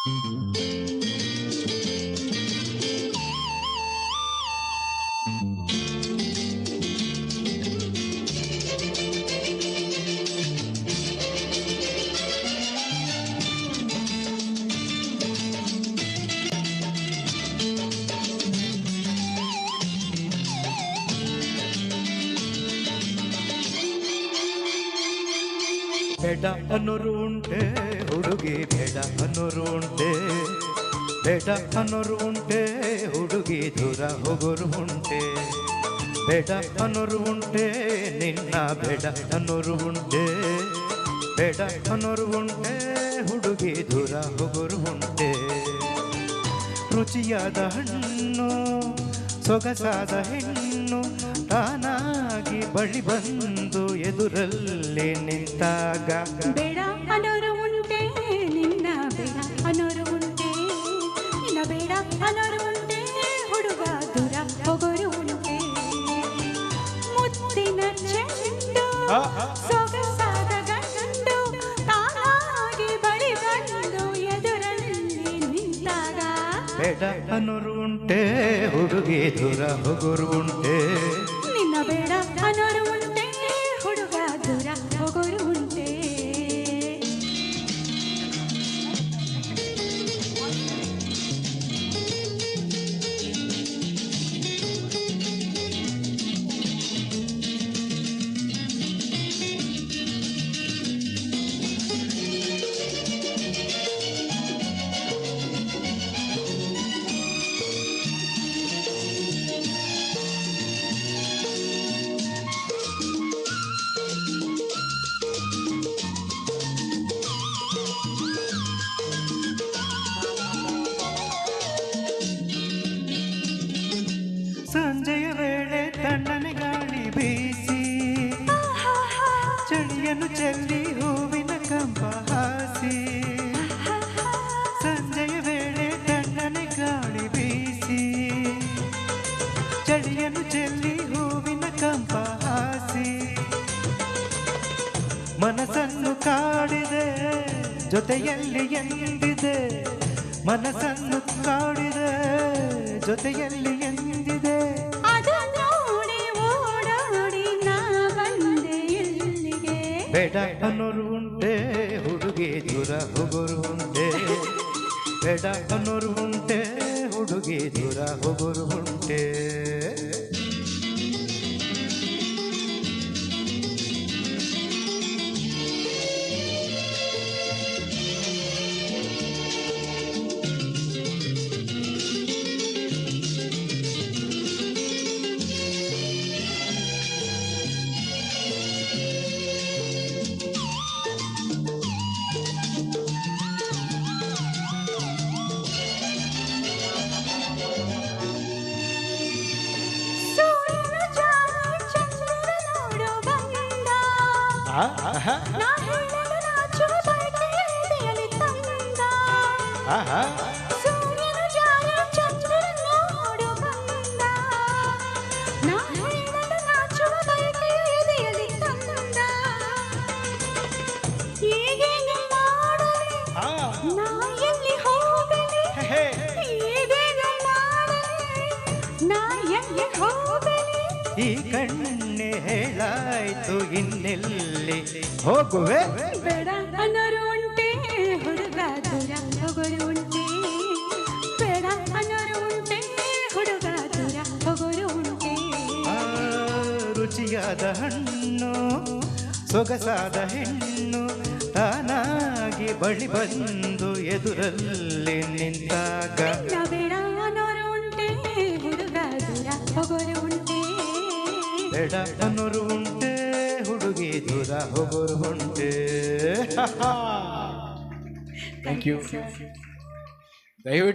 ಬೇಡ ಅನ್ನೋರು ಉಂಟೆ ಹುಡುಗಿ, ಬೇಡ ಅನ್ನೋರು ಉಂಟೆ, ಬೇಡ ಅನ್ನೋರು ಉಂಟೆ ಹುಡುಗಿ, ದೂರ ಹೋಗೋರು ಉಂಟೆ. ಬೇಡ ಅನ್ನೋರು ಉಂಟೆ ನಿನ್ನ, ಬೇಡ ಅನ್ನೋರು ಉಂಟೆ, ಬೇಡ ಅನ್ನೋರು ಉಂಟೆ ಹುಡುಗಿ, ದೂರ ಹೋಗೋರು ಉಂಟೆ. ರುಚಿಯಾದ ಹಣ್ಣು ಸೊಗಸಾದ ಹೆಣ್ಣು ತಾನಾಗಿ ಬಳಿ ಬಂದು ಎದುರಲ್ಲಿ ನಿಂತಾಗ ಬೇಡ ಅನ್ನೋರು ಉಂಟೆ ನಿನ್ನ, ಬೇಡ ಅನ್ನೋರು ಉಂಟೆ ನಿನ್ನ, ಬೇಡ ಅನ್ನೋರು ಉಂಟೆ ಹುಡುಗ, ದೂರ ಹೋಗೋರು ಉಂಟೆ. ಮುತ್ತಿನ ಚೆಂಡು ಸೊಗಸಾದ ಗಂಡು ತಾನಾಗಿ ಬಳಿ ಬಂದು ಎದುರಲ್ಲಿ ನಿಂತಾಗ ಬೇಡ ಅನ್ನೋರು ಉಂಟೆ ಹುಡುಗಿ, ದೂರ ಹೋಗೋರು ಉಂಟೆ. ನಿನ್ನ ಬೇಡ ಅನ್ನೋರು ಉಂಟೆ ಹುಡುಗ, ದೂರ ಹೋಗೋರು ಉಂಟೆ. ಸಂಜೆಯ ವೇಳೆ ತಣ್ಣನೆ ಗಾಳಿ ಬೀಸಿ ಚಳಿಯನ್ನು ಚೆಲ್ಲಿ ಹೂವಿನ ಕಂಪ ಹಾಸಿ. ಸಂಜೆಯ ವೇಳೆ ತಣ್ಣನೆ ಗಾಳಿ ಬೀಸಿ ಚಳಿಯನ್ನು ಚೆಲ್ಲಿ ಹೂವಿನ ಕಂಪ ಹಾಸಿ. ಮನಸ್ಸನ್ನು ಕಾಡಿದೆ ಜೊತೆಯಲ್ಲಿ ಎಂದಿದೆ, ಮನಸ್ಸನ್ನು ಕಾಡಿದೆ ಜೊತೆಯಲ್ಲಿ ಎಂದಿದೆ. ಅದು ನೋಡಿ ಓಡಾಡಿ ನಾ ಬಂದೆ ಇಲ್ಲಿಗೆ. ಬೇಡ ಅನ್ನೋರು ಉಂಟೆ ಹುಡುಗಿ, ದೂರ ಹೋಗೋರು ಉಂಟೆ. ಬೇಡ ಅನ್ನೋರು ಉಂಟೆ ಹುಡುಗಿ, ದೂರ ಹೋಗೋರು ಉಂಟೆ. ನಾ ಹೇಳಲು ನಾಚುವ ಬಯಕೆಯಲ್ಲಿ ತಂದ. ಸೂರ್ಯನ ಜಾಯ ಚಂದ್ರನ ನೋಡು ಬಂದ. ನಾ ಹೇಳಲು ನಾಚುವ ಬಯಕೆಯಲ್ಲಿ ತಂದ. ಈಗೇನು ಮಾಡಲಿ ನಾ ಎಲ್ಲಿ ಹೋಗಲಿ, ಈಗೇನು ಮಾಡಲಿ ನಾ ಎಲ್ಲಿ ಹೋಗಲಿ. ಈ ಕಣ್ಣೆ ಹೇಳಾಯ್ತು ಇನ್ನೆಲ್ಲಿ ಹೋಗುವೆ. ಬೇಡ ಅನ್ನೋರು ಉಂಟೆ ಹುಡುಗ, ದೂರ ಹೋಗೋರು ಉಂಟೆ. ಬೇಡ ಅನ್ನೋರು ಉಂಟೆ ಹುಡುಗ, ದೂರ ಹೋಗೋರು ಉಂಟೆ. ರುಚಿಯಾದ ಹಣ್ಣು ಸೊಗಸಾದ ಹೆಣ್ಣು ತಾನಾಗಿ ಬಳಿ ಬಂದು ಎದುರಲ್ಲಿ ನಿಂತಾಗ ಬೇಡ ಅನ್ನೋರು ಉಂಟೆ ಹುಡುಗ, ದೂರ ಹೋಗೋರು ಉಂಟೆ. ಬೇಡ ಅನ್ನೋರು ಉಂಟೆ ಹುಡುಗಿ, ದೂರ ಹೋಗೋರು ಉಂಟೆ. Thank you. ದಯವಿಟ್ಟು